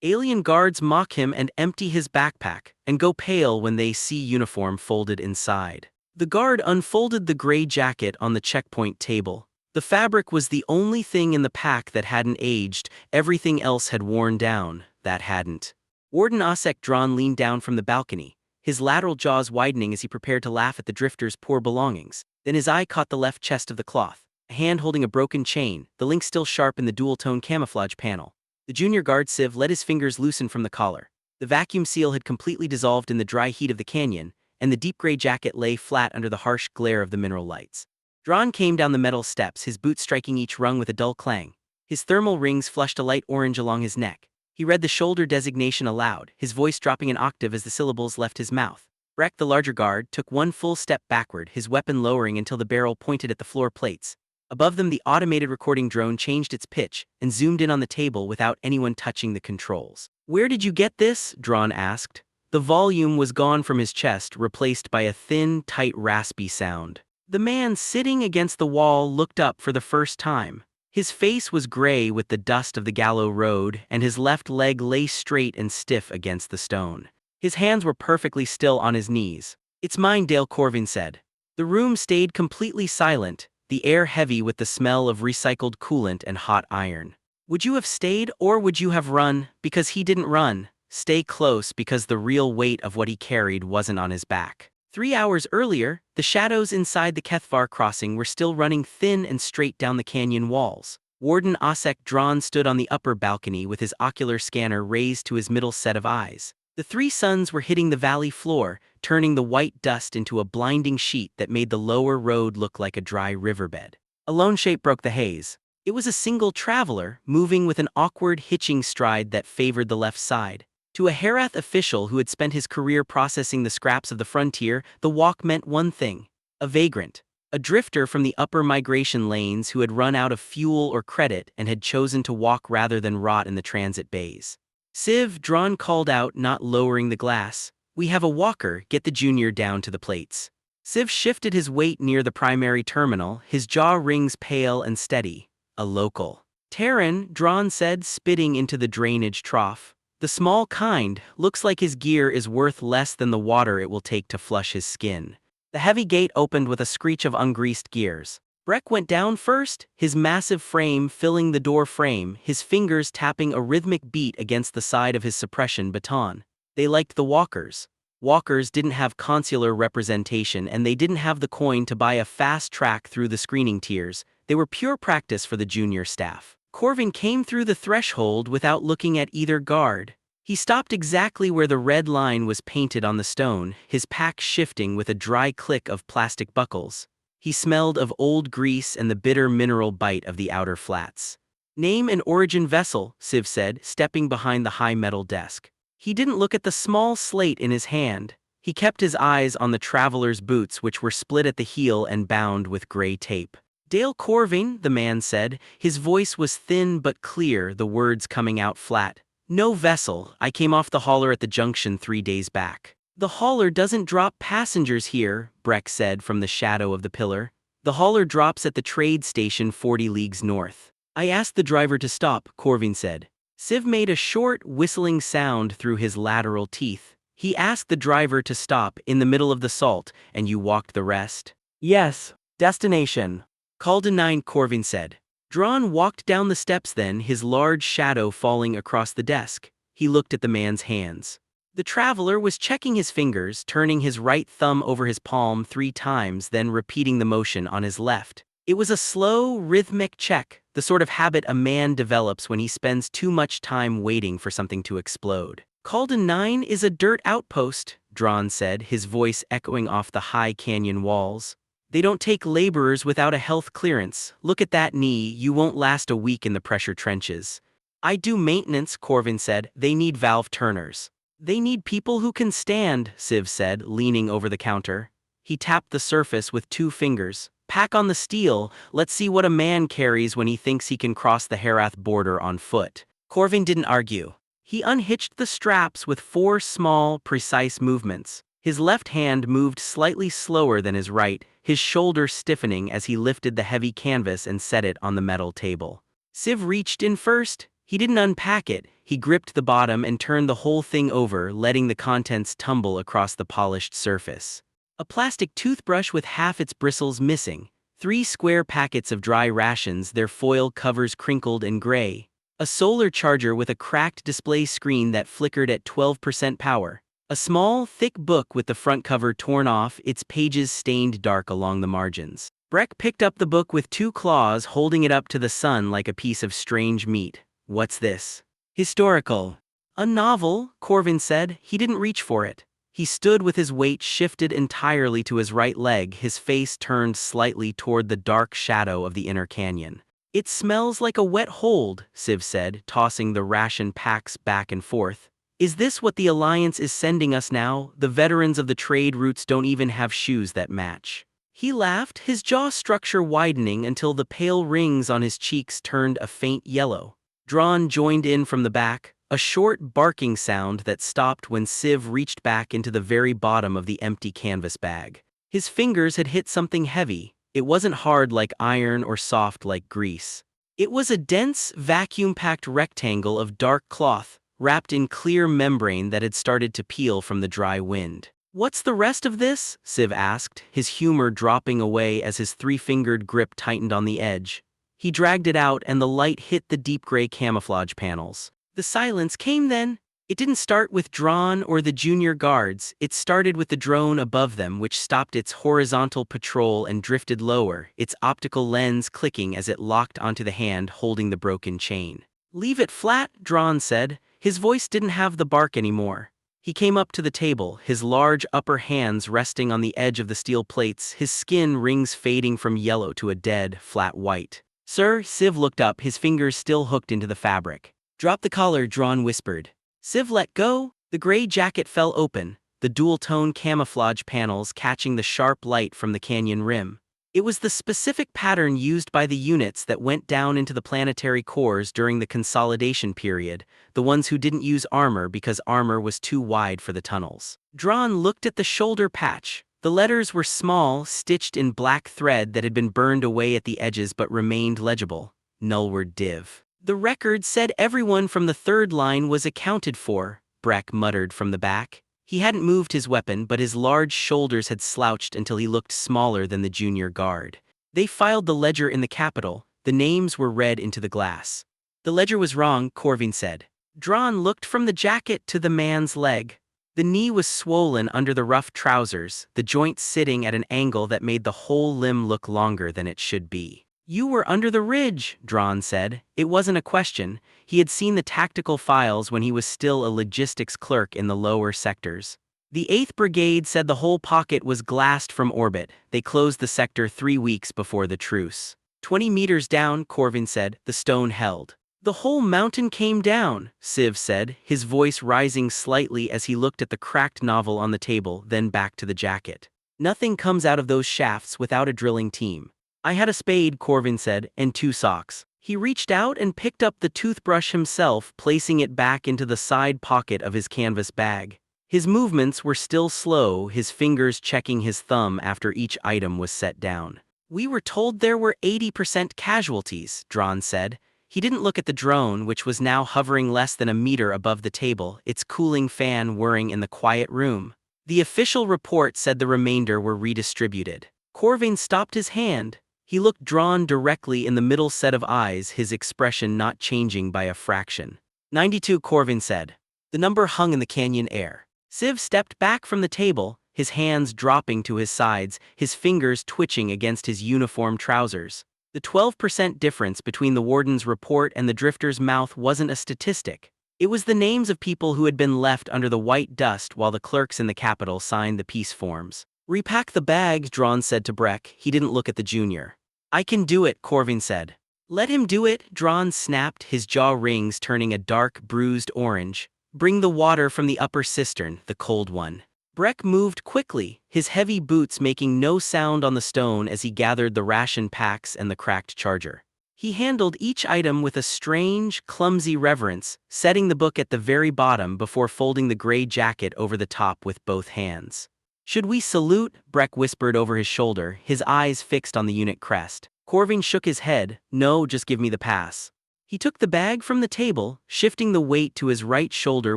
Alien guards mock him and empty his backpack, and go pale when they see uniform folded inside. The guard unfolded the gray jacket on the checkpoint table. The fabric was the only thing in the pack that hadn't aged, everything else had worn down, that hadn't. Warden Osek Dron leaned down from the balcony, his lateral jaws widening as he prepared to laugh at the drifter's poor belongings. Then his eye caught the left chest of the cloth, a hand holding a broken chain, the link still sharp in the dual-tone camouflage panel. The junior guard Civ let his fingers loosen from the collar. The vacuum seal had completely dissolved in the dry heat of the canyon, and the deep gray jacket lay flat under the harsh glare of the mineral lights. Dron came down the metal steps, his boots striking each rung with a dull clang. His thermal rings flushed a light orange along his neck. He read the shoulder designation aloud, his voice dropping an octave as the syllables left his mouth. Breck, the larger guard, took one full step backward, his weapon lowering until the barrel pointed at the floor plates. Above them, the automated recording drone changed its pitch and zoomed in on the table without anyone touching the controls. "Where did you get this?" Dron asked. The volume was gone from his chest, replaced by a thin, tight, raspy sound. The man sitting against the wall looked up for the first time. His face was gray with the dust of the Gallow Road, and his left leg lay straight and stiff against the stone. His hands were perfectly still on his knees. "It's mine," Dale Corvin said. The room stayed completely silent, the air heavy with the smell of recycled coolant and hot iron. "Would you have stayed, or would you have run?" Because he didn't run. Stay close because the real weight of what he carried wasn't on his back. 3 hours earlier, the shadows inside the Kethvar crossing were still running thin and straight down the canyon walls. Warden Osek Dron stood on the upper balcony with his ocular scanner raised to his middle set of eyes. The three suns were hitting the valley floor, turning the white dust into a blinding sheet that made the lower road look like a dry riverbed. A lone shape broke the haze. It was a single traveler, moving with an awkward hitching stride that favored the left side. To a Herath official who had spent his career processing the scraps of the frontier, the walk meant one thing: a vagrant. A drifter from the upper migration lanes who had run out of fuel or credit and had chosen to walk rather than rot in the transit bays. "Civ," Dron called out, not lowering the glass. "We have a walker, get the junior down to the plates." Civ shifted his weight near the primary terminal, his jaw rings pale and steady. "A local." "Terran," Dron said, spitting into the drainage trough. "The small kind, looks like his gear is worth less than the water it will take to flush his skin." The heavy gate opened with a screech of ungreased gears. Breck went down first, his massive frame filling the door frame, his fingers tapping a rhythmic beat against the side of his suppression baton. They liked the walkers. Walkers didn't have consular representation, and they didn't have the coin to buy a fast track through the screening tiers. They were pure practice for the junior staff. Corvin came through the threshold without looking at either guard. He stopped exactly where the red line was painted on the stone, his pack shifting with a dry click of plastic buckles. He smelled of old grease and the bitter mineral bite of the outer flats. "Name and origin vessel," Civ said, stepping behind the high metal desk. He didn't look at the small slate in his hand. He kept his eyes on the traveler's boots, which were split at the heel and bound with gray tape. "Dale Corvin," the man said. His voice was thin but clear, the words coming out flat. "No vessel. I came off the hauler at the junction 3 days back." "The hauler doesn't drop passengers here," Breck said from the shadow of the pillar. "The hauler drops at the trade station 40 leagues north." "I asked the driver to stop," Corvin said. Civ made a short, whistling sound through his lateral teeth. "He asked the driver to stop in the middle of the salt, and you walked the rest?" "Yes. Destination." "Call to 9, Corvin said. Dron walked down the steps then, his large shadow falling across the desk. He looked at the man's hands. The traveler was checking his fingers, turning his right thumb over his palm 3 times, then repeating the motion on his left. It was a slow, rhythmic check, the sort of habit a man develops when he spends too much time waiting for something to explode. "Calden 9 is a dirt outpost," Dron said, his voice echoing off the high canyon walls. "They don't take laborers without a health clearance. Look at that knee, you won't last a week in the pressure trenches." "I do maintenance," Corvin said. "They need valve turners." "They need people who can stand," Civ said, leaning over the counter. He tapped the surface with 2 fingers. "Pack on the steel, let's see what a man carries when he thinks he can cross the Herath border on foot." Corvin didn't argue. He unhitched the straps with 4 small, precise movements. His left hand moved slightly slower than his right, his shoulder stiffening as he lifted the heavy canvas and set it on the metal table. Civ reached in first. He didn't unpack it, he gripped the bottom and turned the whole thing over, letting the contents tumble across the polished surface. A plastic toothbrush with half its bristles missing, 3 square packets of dry rations, their foil covers crinkled and gray, a solar charger with a cracked display screen that flickered at 12% power, a small, thick book with the front cover torn off, its pages stained dark along the margins. Breck picked up the book with 2 claws, holding it up to the sun like a piece of strange meat. What's this? Historical. A novel, Corvin said. He didn't reach for it. He stood with his weight shifted entirely to his right leg, his face turned slightly toward the dark shadow of the inner canyon. It smells like a wet hold, Civ said, tossing the ration packs back and forth. Is this what the Alliance is sending us now? The veterans of the trade routes don't even have shoes that match. He laughed, his jaw structure widening until the pale rings on his cheeks turned a faint yellow. Drawn joined in from the back, a short barking sound that stopped when Civ reached back into the very bottom of the empty canvas bag. His fingers had hit something heavy. It wasn't hard like iron or soft like grease. It was a dense, vacuum-packed rectangle of dark cloth, wrapped in clear membrane that had started to peel from the dry wind. "What's the rest of this?" Civ asked, his humor dropping away as his 3-fingered grip tightened on the edge. He dragged it out and the light hit the deep gray camouflage panels. The silence came then. It didn't start with Drawn or the junior guards, it started with the drone above them, which stopped its horizontal patrol and drifted lower, its optical lens clicking as it locked onto the hand holding the broken chain. "Leave it flat," Drawn said. His voice didn't have the bark anymore. He came up to the table, his large upper hands resting on the edge of the steel plates, his skin rings fading from yellow to a dead, flat white. "Sir," Civ looked up, his fingers still hooked into the fabric. "Drop the collar," Drawn whispered. Civ let go. The gray jacket fell open, the dual-tone camouflage panels catching the sharp light from the canyon rim. It was the specific pattern used by the units that went down into the planetary cores during the consolidation period, the ones who didn't use armor because armor was too wide for the tunnels. Drawn looked at the shoulder patch. The letters were small, stitched in black thread that had been burned away at the edges but remained legible. Nullward Div. "The record said everyone from the 3rd line was accounted for," Breck muttered from the back. He hadn't moved his weapon, but his large shoulders had slouched until he looked smaller than the junior guard. "They filed the ledger in the Capitol. The names were read into the glass." "The ledger was wrong," Corvin said. Drawn looked from the jacket to the man's leg. The knee was swollen under the rough trousers, the joint sitting at an angle that made the whole limb look longer than it should be. "You were under the ridge," Drawn said. It wasn't a question. He had seen the tactical files when he was still a logistics clerk in the lower sectors. "The 8th Brigade said the whole pocket was glassed from orbit. They closed the sector 3 weeks before the truce." 20 meters down, Corvin said, the stone held. "The whole mountain came down," Civ said, his voice rising slightly as he looked at the cracked novel on the table, then back to the jacket. "Nothing comes out of those shafts without a drilling team." "I had a spade," Corvin said, "and 2 socks." He reached out and picked up the toothbrush himself, placing it back into the side pocket of his canvas bag. His movements were still slow, his fingers checking his thumb after each item was set down. "We were told there were 80% casualties," Drawn said. He didn't look at the drone, which was now hovering less than a meter above the table, its cooling fan whirring in the quiet room. "The official report said the remainder were redistributed." Corvin stopped his hand. He looked Drawn directly in the middle set of eyes, his expression not changing by a fraction. 92, Corvin said. The number hung in the canyon air. Civ stepped back from the table, his hands dropping to his sides, his fingers twitching against his uniform trousers. The 12% difference between the warden's report and the drifter's mouth wasn't a statistic. It was the names of people who had been left under the white dust while the clerks in the Capitol signed the peace forms. "Repack the bag," Drawn said to Breck. He didn't look at the junior. "I can do it," Corvin said. "Let him do it," Drawn snapped, his jaw rings turning a dark, bruised orange. "Bring the water from the upper cistern, the cold one." Breck moved quickly, his heavy boots making no sound on the stone as he gathered the ration packs and the cracked charger. He handled each item with a strange, clumsy reverence, setting the book at the very bottom before folding the gray jacket over the top with both hands. "Should we salute?" Breck whispered over his shoulder, his eyes fixed on the unit crest. Corvin shook his head. "No, just give me the pass." He took the bag from the table, shifting the weight to his right shoulder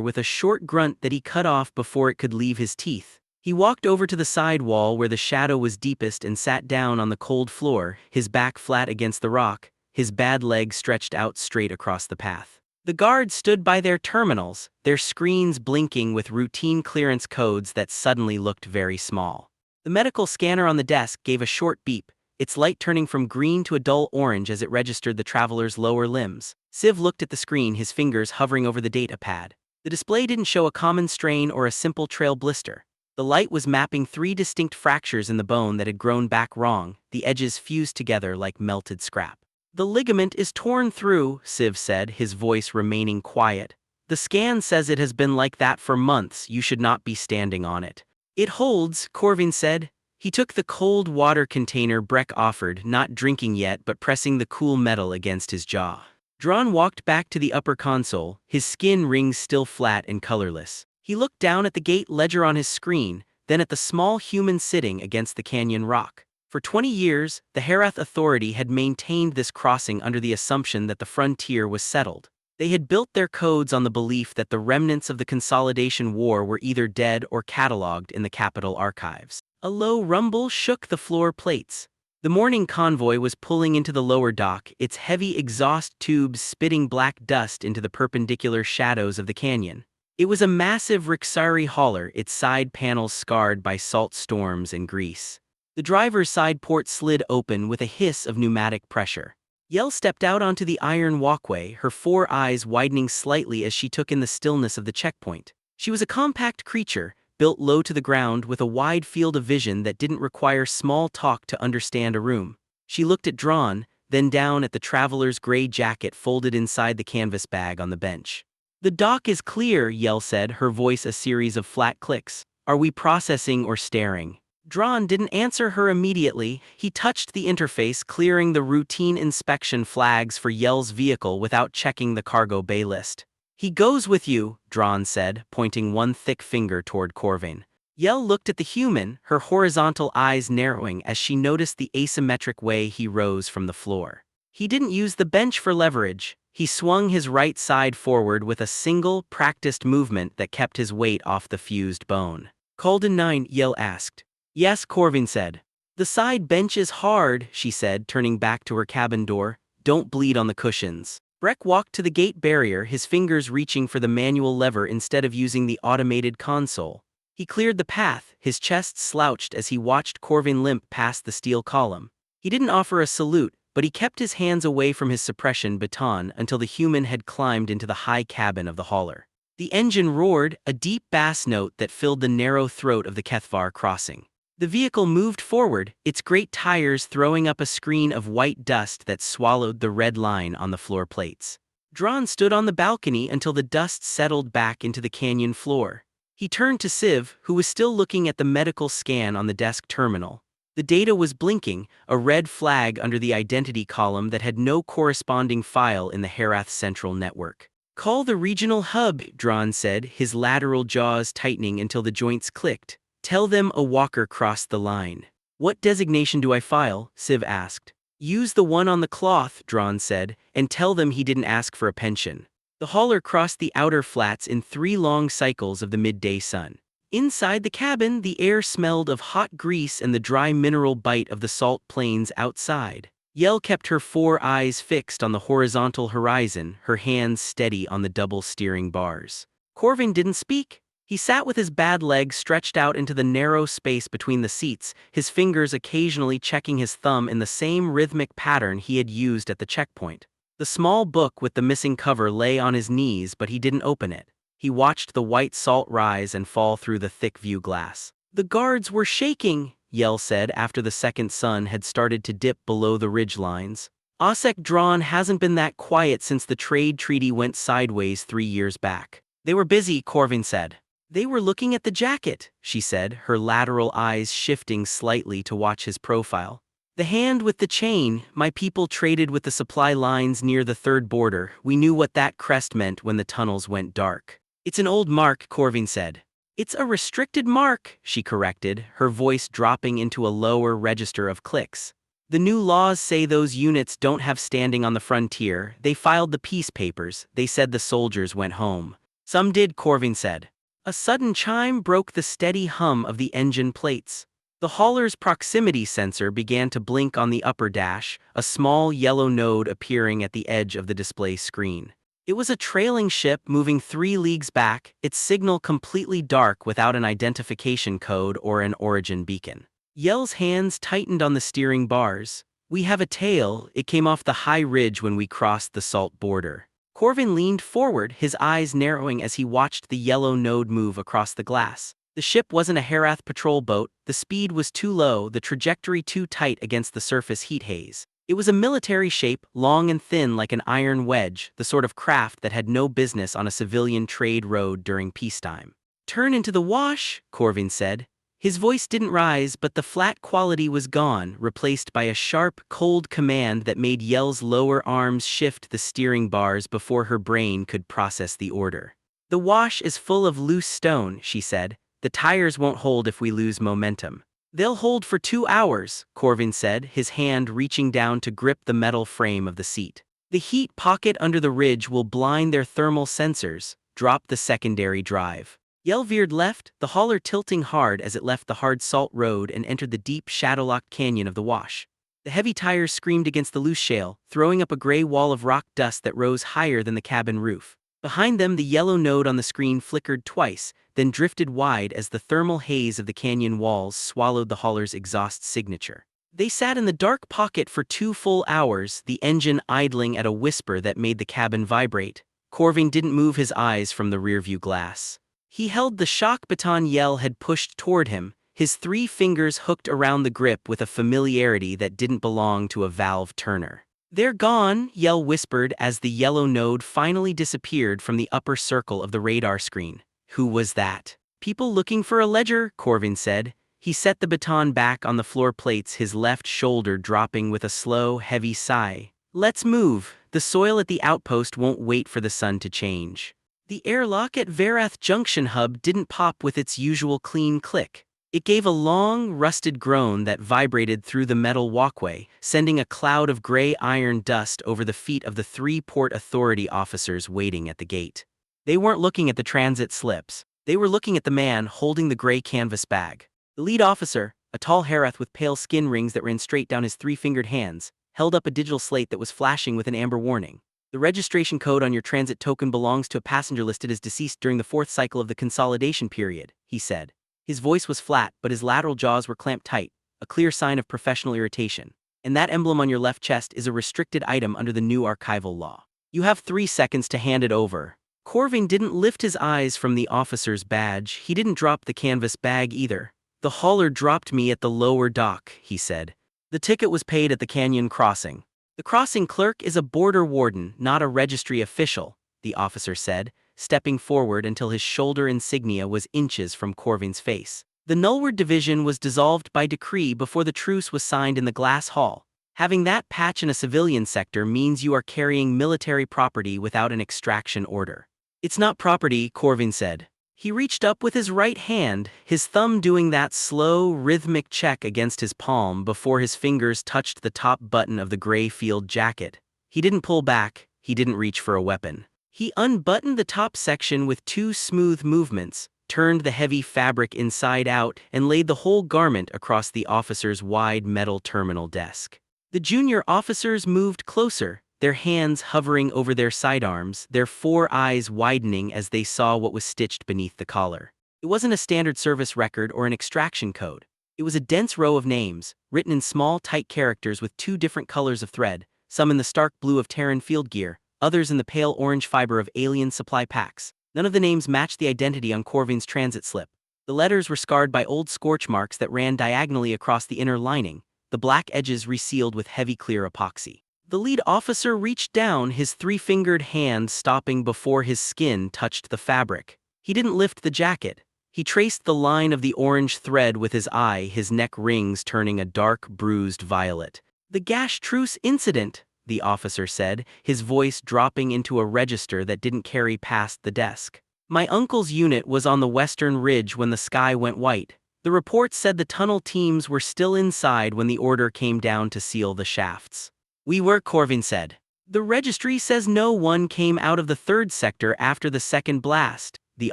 with a short grunt that he cut off before it could leave his teeth. He walked over to the side wall where the shadow was deepest and sat down on the cold floor, his back flat against the rock, his bad leg stretched out straight across the path. The guards stood by their terminals, their screens blinking with routine clearance codes that suddenly looked very small. The medical scanner on the desk gave a short beep, its light turning from green to a dull orange as it registered the traveler's lower limbs. Civ looked at the screen, his fingers hovering over the data pad. The display didn't show a common strain or a simple trail blister. The light was mapping 3 distinct fractures in the bone that had grown back wrong, the edges fused together like melted scrap. "The ligament is torn through," Civ said, his voice remaining quiet. "The scan says it has been like that for months. You should not be standing on it." "It holds," Corvin said. He took the cold water container Breck offered, not drinking yet but pressing the cool metal against his jaw. Dron walked back to the upper console, his skin rings still flat and colorless. He looked down at the gate ledger on his screen, then at the small human sitting against the canyon rock. For 20 years, the Herath Authority had maintained this crossing under the assumption that the frontier was settled. They had built their codes on the belief that the remnants of the Consolidation War were either dead or catalogued in the capital archives. A low rumble shook the floor plates. The morning convoy was pulling into the lower dock, its heavy exhaust tubes spitting black dust into the perpendicular shadows of the canyon. It was a massive Rixari hauler, its side panels scarred by salt storms and grease. The driver's side port slid open with a hiss of pneumatic pressure. Yell stepped out onto the iron walkway, her 4 eyes widening slightly as she took in the stillness of the checkpoint. She was a compact creature, built low to the ground with a wide field of vision that didn't require small talk to understand a room. She looked at Dron, then down at the traveler's gray jacket folded inside the canvas bag on the bench. "The dock is clear," Yell said, her voice a series of flat clicks. "Are we processing or staring?" Dron didn't answer her immediately. He touched the interface, clearing the routine inspection flags for Yell's vehicle without checking the cargo bay list. "He goes with you," Dron said, pointing one thick finger toward Corvain. Yell looked at the human, her horizontal eyes narrowing as she noticed the asymmetric way he rose from the floor. He didn't use the bench for leverage. He swung his right side forward with a single, practiced movement that kept his weight off the fused bone. "Called in 9, Yell asked. "Yes," Corvin said. "The side bench is hard," she said, turning back to her cabin door. "Don't bleed on the cushions." Breck walked to the gate barrier, his fingers reaching for the manual lever instead of using the automated console. He cleared the path, his chest slouched as he watched Corvin limp past the steel column. He didn't offer a salute, but he kept his hands away from his suppression baton until the human had climbed into the high cabin of the hauler. The engine roared, a deep bass note that filled the narrow throat of the Kethvar crossing. The vehicle moved forward, its great tires throwing up a screen of white dust that swallowed the red line on the floor plates. Dron stood on the balcony until the dust settled back into the canyon floor. He turned to Civ, who was still looking at the medical scan on the desk terminal. The data was blinking, a red flag under the identity column that had no corresponding file in the Herath Central Network. "Call the regional hub," Dron said, his lateral jaws tightening until the joints clicked. "Tell them a walker crossed the line." "What designation do I file?" Civ asked. "Use the one on the cloth," Dron said, "and tell them he didn't ask for a pension." The hauler crossed the outer flats in 3 long cycles of the midday sun. Inside the cabin, the air smelled of hot grease and the dry mineral bite of the salt plains outside. Yell kept her 4 eyes fixed on the horizontal horizon, her hands steady on the double steering bars. Corvin didn't speak. He sat with his bad legs stretched out into the narrow space between the seats, his fingers occasionally checking his thumb in the same rhythmic pattern he had used at the checkpoint. The small book with the missing cover lay on his knees, but he didn't open it. He watched the white salt rise and fall through the thick view glass. "The guards were shaking," Yell said after the second sun had started to dip below the ridge lines. "Osek Dron hasn't been that quiet since the trade treaty went sideways 3 years back." "They were busy," Corvin said. "They were looking at the jacket," she said, her lateral eyes shifting slightly to watch his profile. "The hand with the chain, my people traded with the supply lines near the third border. We knew what that crest meant when the tunnels went dark." "It's an old mark," Corvin said. "It's a restricted mark," she corrected, her voice dropping into a lower register of clicks. The new laws say those units don't have standing on the frontier. They filed the peace papers. They said the soldiers went home. Some did, Corvin said. A sudden chime broke the steady hum of the engine plates. The hauler's proximity sensor began to blink on the upper dash, a small yellow node appearing at the edge of the display screen. It was a trailing ship moving 3 leagues back, its signal completely dark without an identification code or an origin beacon. Yell's hands tightened on the steering bars. We have a tail. It came off the high ridge when we crossed the salt border. Corvin leaned forward, his eyes narrowing as he watched the yellow node move across the glass. The ship wasn't a Herath patrol boat, the speed was too low, the trajectory too tight against the surface heat haze. It was a military shape, long and thin like an iron wedge, the sort of craft that had no business on a civilian trade road during peacetime. "Turn into the wash," Corvin said. His voice didn't rise, but the flat quality was gone, replaced by a sharp, cold command that made Yell's lower arms shift the steering bars before her brain could process the order. "The wash is full of loose stone," she said. "The tires won't hold if we lose momentum." "They'll hold for 2 hours," Corvin said, his hand reaching down to grip the metal frame of the seat. "The heat pocket under the ridge will blind their thermal sensors. Drop the secondary drive." Yell veered left, the hauler tilting hard as it left the hard salt road and entered the deep, shadow-locked canyon of the wash. The heavy tires screamed against the loose shale, throwing up a gray wall of rock dust that rose higher than the cabin roof. Behind them, the yellow node on the screen flickered twice, then drifted wide as the thermal haze of the canyon walls swallowed the hauler's exhaust signature. They sat in the dark pocket for 2 full hours, the engine idling at a whisper that made the cabin vibrate. Corvin didn't move his eyes from the rearview glass. He held the shock baton Yell had pushed toward him, his 3 fingers hooked around the grip with a familiarity that didn't belong to a valve turner. "They're gone," Yell whispered as the yellow node finally disappeared from the upper circle of the radar screen. "Who was that?" "People looking for a ledger," Corvin said. He set the baton back on the floor plates, his left shoulder dropping with a slow, heavy sigh. "Let's move. The soil at the outpost won't wait for the sun to change." The airlock at Verath Junction Hub didn't pop with its usual clean click. It gave a long, rusted groan that vibrated through the metal walkway, sending a cloud of gray iron dust over the feet of the 3 Port Authority officers waiting at the gate. They weren't looking at the transit slips. They were looking at the man holding the gray canvas bag. The lead officer, a tall Herath with pale skin rings that ran straight down his 3-fingered hands, held up a digital slate that was flashing with an amber warning. "The registration code on your transit token belongs to a passenger listed as deceased during the 4th cycle of the consolidation period," he said. His voice was flat, but his lateral jaws were clamped tight, a clear sign of professional irritation. "And that emblem on your left chest is a restricted item under the new archival law. You have 3 seconds to hand it over." Corvin didn't lift his eyes from the officer's badge. He didn't drop the canvas bag either. "The hauler dropped me at the lower dock," he said. "The ticket was paid at the canyon crossing." "The crossing clerk is a border warden, not a registry official," the officer said, stepping forward until his shoulder insignia was inches from Corvin's face. "The Nullward Division was dissolved by decree before the truce was signed in the Glass Hall. Having that patch in a civilian sector means you are carrying military property without an extraction order." "It's not property," Corvin said. He reached up with his right hand, his thumb doing that slow, rhythmic check against his palm before his fingers touched the top button of the gray field jacket. He didn't pull back, he didn't reach for a weapon. He unbuttoned the top section with 2 smooth movements, turned the heavy fabric inside out, and laid the whole garment across the officer's wide metal terminal desk. The junior officers moved closer, their hands hovering over their sidearms, their 4 eyes widening as they saw what was stitched beneath the collar. It wasn't a standard service record or an extraction code. It was a dense row of names, written in small, tight characters with 2 different colors of thread, some in the stark blue of Terran field gear, others in the pale orange fiber of alien supply packs. None of the names matched the identity on Corvin's transit slip. The letters were scarred by old scorch marks that ran diagonally across the inner lining, the black edges resealed with heavy clear epoxy. The lead officer reached down, his 3-fingered hand stopping before his skin touched the fabric. He didn't lift the jacket. He traced the line of the orange thread with his eye, his neck rings turning a dark, bruised violet. "The Gash Truce Incident," the officer said, his voice dropping into a register that didn't carry past the desk. "My uncle's unit was on the western ridge when the sky went white. The report said the tunnel teams were still inside when the order came down to seal the shafts. "We were," Corvin said. "The registry says no one came out of the third sector after the second blast," the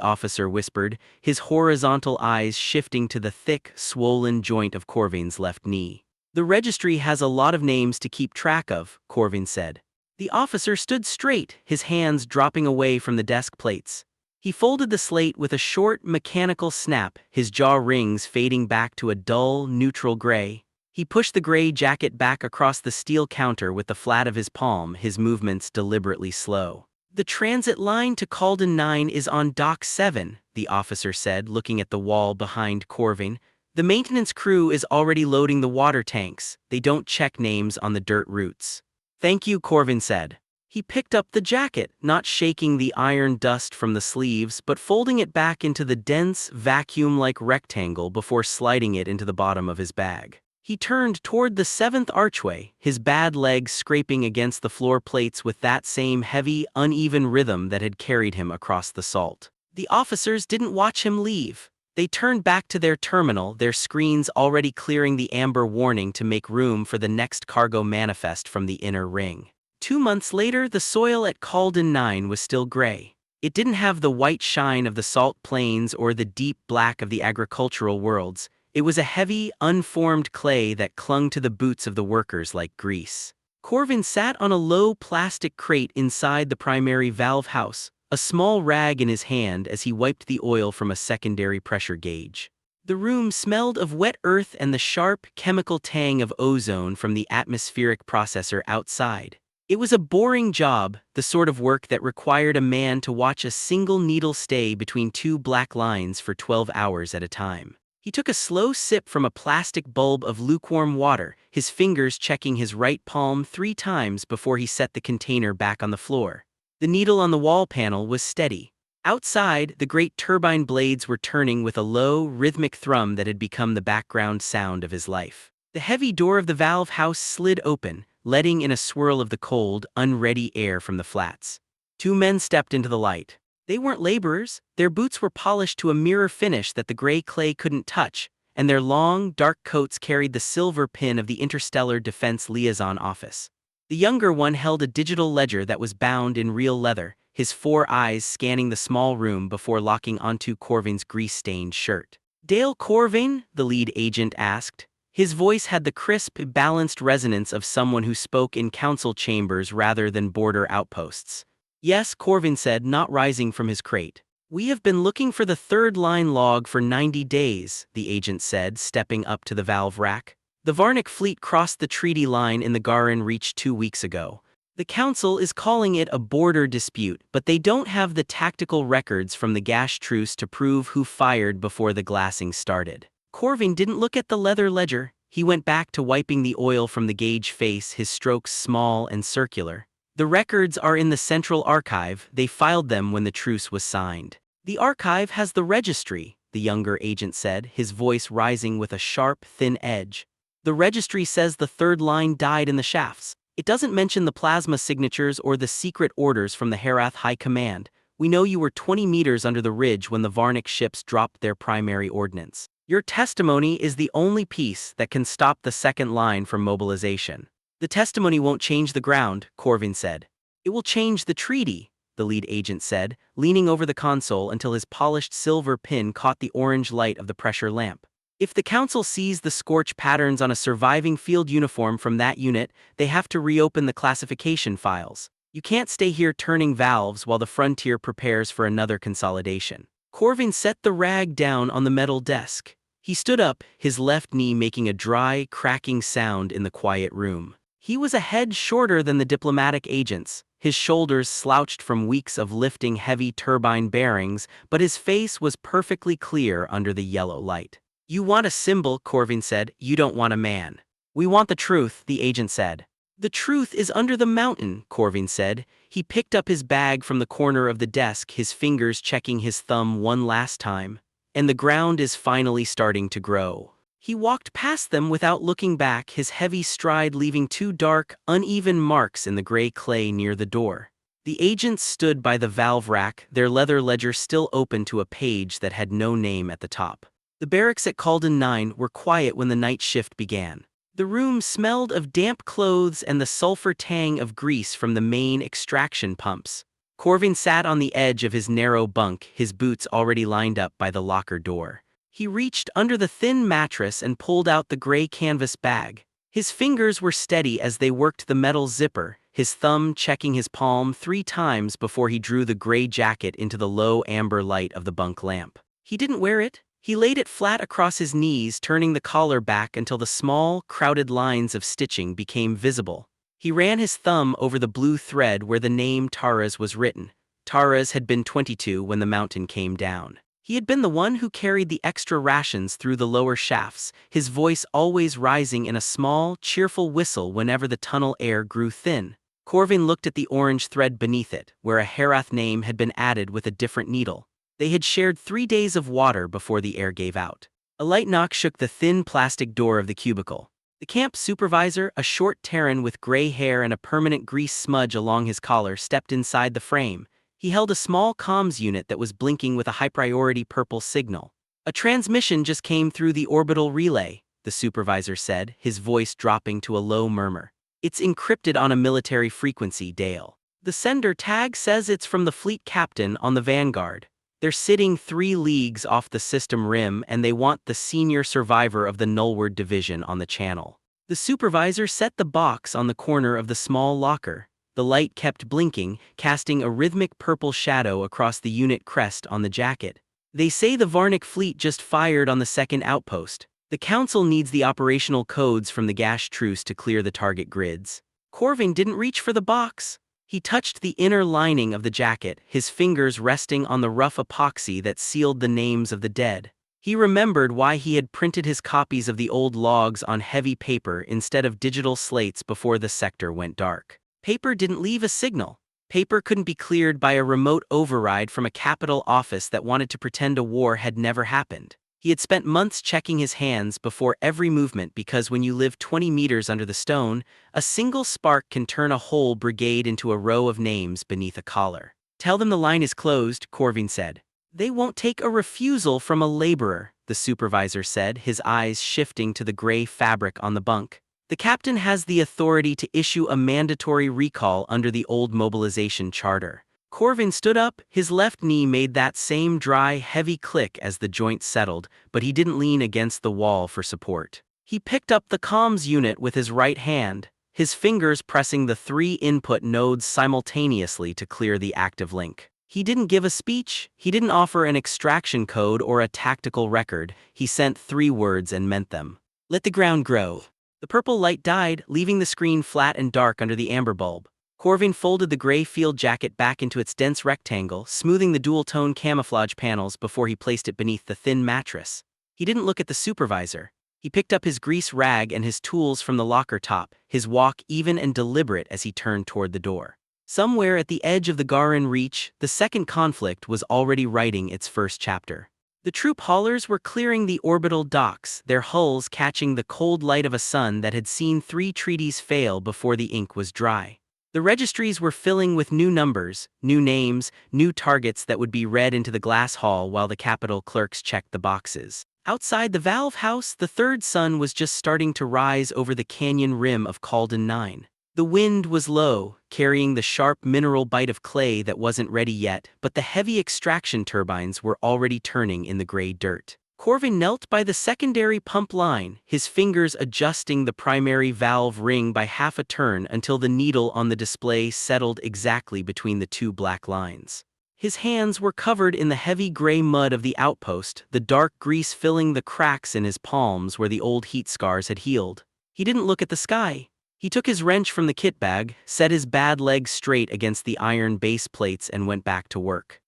officer whispered, his horizontal eyes shifting to the thick, swollen joint of Corvin's left knee. "The registry has a lot of names to keep track of," Corvin said. The officer stood straight, his hands dropping away from the desk plates. He folded the slate with a short, mechanical snap, his jaw rings fading back to a dull, neutral gray. He pushed the gray jacket back across the steel counter with the flat of his palm, his movements deliberately slow. "The transit line to Calden 9 is on Dock 7, the officer said, looking at the wall behind Corvin. "The maintenance crew is already loading the water tanks. They don't check names on the dirt routes." "Thank you," Corvin said. He picked up the jacket, not shaking the iron dust from the sleeves, but folding it back into the dense, vacuum-like rectangle before sliding it into the bottom of his bag. He turned toward the 7th archway, his bad legs scraping against the floor plates with that same heavy, uneven rhythm that had carried him across the salt. The officers didn't watch him leave. They turned back to their terminal, their screens already clearing the amber warning to make room for the next cargo manifest from the inner ring. 2 months later, the soil at Calden 9 was still gray. It didn't have the white shine of the salt plains or the deep black of the agricultural worlds. It was a heavy, unformed clay that clung to the boots of the workers like grease. Corvin sat on a low plastic crate inside the primary valve house, a small rag in his hand as he wiped the oil from a secondary pressure gauge. The room smelled of wet earth and the sharp, chemical tang of ozone from the atmospheric processor outside. It was a boring job, the sort of work that required a man to watch a single needle stay between 2 black lines for 12 hours at a time. He took a slow sip from a plastic bulb of lukewarm water, his fingers checking his right palm 3 times before he set the container back on the floor. The needle on the wall panel was steady. Outside, the great turbine blades were turning with a low, rhythmic thrum that had become the background sound of his life. The heavy door of the valve house slid open, letting in a swirl of the cold, unready air from the flats. 2 men stepped into the light. They weren't laborers, their boots were polished to a mirror finish that the gray clay couldn't touch, and their long, dark coats carried the silver pin of the Interstellar Defense Liaison Office. The younger one held a digital ledger that was bound in real leather, his 4 eyes scanning the small room before locking onto Corvin's grease-stained shirt. "Dale Corvin?" the lead agent asked. His voice had the crisp, balanced resonance of someone who spoke in council chambers rather than border outposts. "Yes," Corvin said, not rising from his crate. "We have been looking for the third line log for 90 days, the agent said, stepping up to the valve rack. "The Varnic fleet crossed the treaty line in the Garin Reach 2 weeks ago. The council is calling it a border dispute, but they don't have the tactical records from the gas truce to prove who fired before the glassing started." Corvin didn't look at the leather ledger. He went back to wiping the oil from the gauge face, his strokes small and circular. "The records are in the central archive. They filed them when the truce was signed." "The archive has the registry," the younger agent said, his voice rising with a sharp, thin edge. "The registry says the third line died in the shafts. It doesn't mention the plasma signatures or the secret orders from the Herath High Command. We know you were 20 meters under the ridge when the Varnic ships dropped their primary ordnance. Your testimony is the only piece that can stop the second line from mobilization." "The testimony won't change the ground," Corvin said. "It will change the treaty," the lead agent said, leaning over the console until his polished silver pin caught the orange light of the pressure lamp. "If the council sees the scorch patterns on a surviving field uniform from that unit, they have to reopen the classification files. You can't stay here turning valves while the frontier prepares for another consolidation." Corvin set the rag down on the metal desk. He stood up, his left knee making a dry, cracking sound in the quiet room. He was a head shorter than the diplomatic agents, his shoulders slouched from weeks of lifting heavy turbine bearings, but his face was perfectly clear under the yellow light. "You want a symbol," Corvin said. "You don't want a man." "We want the truth," the agent said. "The truth is under the mountain," Corvin said. He picked up his bag from the corner of the desk, his fingers checking his thumb one last time. "And the ground is finally starting to grow." He walked past them without looking back, his heavy stride leaving 2 dark, uneven marks in the gray clay near the door. The agents stood by the valve rack, their leather ledger still open to a page that had no name at the top. The barracks at Calden 9 were quiet when the night shift began. The room smelled of damp clothes and the sulfur tang of grease from the main extraction pumps. Corvin sat on the edge of his narrow bunk, his boots already lined up by the locker door. He reached under the thin mattress and pulled out the gray canvas bag. His fingers were steady as they worked the metal zipper, his thumb checking his palm 3 times before he drew the gray jacket into the low amber light of the bunk lamp. He didn't wear it. He laid it flat across his knees, turning the collar back until the small, crowded lines of stitching became visible. He ran his thumb over the blue thread where the name Taras was written. Taras had been 22 when the mountain came down. He had been the one who carried the extra rations through the lower shafts, his voice always rising in a small, cheerful whistle whenever the tunnel air grew thin. Corvin looked at the orange thread beneath it, where a Herath name had been added with a different needle. They had shared 3 days of water before the air gave out. A light knock shook the thin plastic door of the cubicle. The camp supervisor, a short Terran with gray hair and a permanent grease smudge along his collar, stepped inside the frame. He held a small comms unit that was blinking with a high-priority purple signal. "A transmission just came through the orbital relay," the supervisor said, his voice dropping to a low murmur. "It's encrypted on a military frequency, Dale. The sender tag says it's from the fleet captain on the Vanguard. They're sitting 3 leagues off the system rim and they want the senior survivor of the Nullward division on the channel." The supervisor set the box on the corner of the small locker. The light kept blinking, casting a rhythmic purple shadow across the unit crest on the jacket. "They say the Varnic fleet just fired on the second outpost. The Council needs the operational codes from the Gash truce to clear the target grids." Corvin didn't reach for the box. He touched the inner lining of the jacket, his fingers resting on the rough epoxy that sealed the names of the dead. He remembered why he had printed his copies of the old logs on heavy paper instead of digital slates before the sector went dark. Paper didn't leave a signal. Paper couldn't be cleared by a remote override from a capital office that wanted to pretend a war had never happened. He had spent months checking his hands before every movement because when you live 20 meters under the stone, a single spark can turn a whole brigade into a row of names beneath a collar. "Tell them the line is closed," Corvin said. "They won't take a refusal from a laborer," the supervisor said, his eyes shifting to the gray fabric on the bunk. "The captain has the authority to issue a mandatory recall under the old mobilization charter." Corvin stood up, his left knee made that same dry, heavy click as the joint settled, but he didn't lean against the wall for support. He picked up the comms unit with his right hand, his fingers pressing the 3 input nodes simultaneously to clear the active link. He didn't give a speech, he didn't offer an extraction code or a tactical record, he sent 3 words and meant them. "Let the ground grow." The purple light died, leaving the screen flat and dark under the amber bulb. Corvin folded the gray field jacket back into its dense rectangle, smoothing the dual-tone camouflage panels before he placed it beneath the thin mattress. He didn't look at the supervisor. He picked up his grease rag and his tools from the locker top, his walk even and deliberate as he turned toward the door. Somewhere at the edge of the Garin Reach, the second conflict was already writing its first chapter. The troop haulers were clearing the orbital docks, their hulls catching the cold light of a sun that had seen 3 treaties fail before the ink was dry. The registries were filling with new numbers, new names, new targets that would be read into the glass hall while the capital clerks checked the boxes. Outside the valve house, the third sun was just starting to rise over the canyon rim of Calden 9. The wind was low, carrying the sharp mineral bite of clay that wasn't ready yet, but the heavy extraction turbines were already turning in the gray dirt. Corvin knelt by the secondary pump line, his fingers adjusting the primary valve ring by half a turn until the needle on the display settled exactly between the 2 black lines. His hands were covered in the heavy gray mud of the outpost, the dark grease filling the cracks in his palms where the old heat scars had healed. He didn't look at the sky. He took his wrench from the kit bag, set his bad leg straight against the iron base plates and went back to work.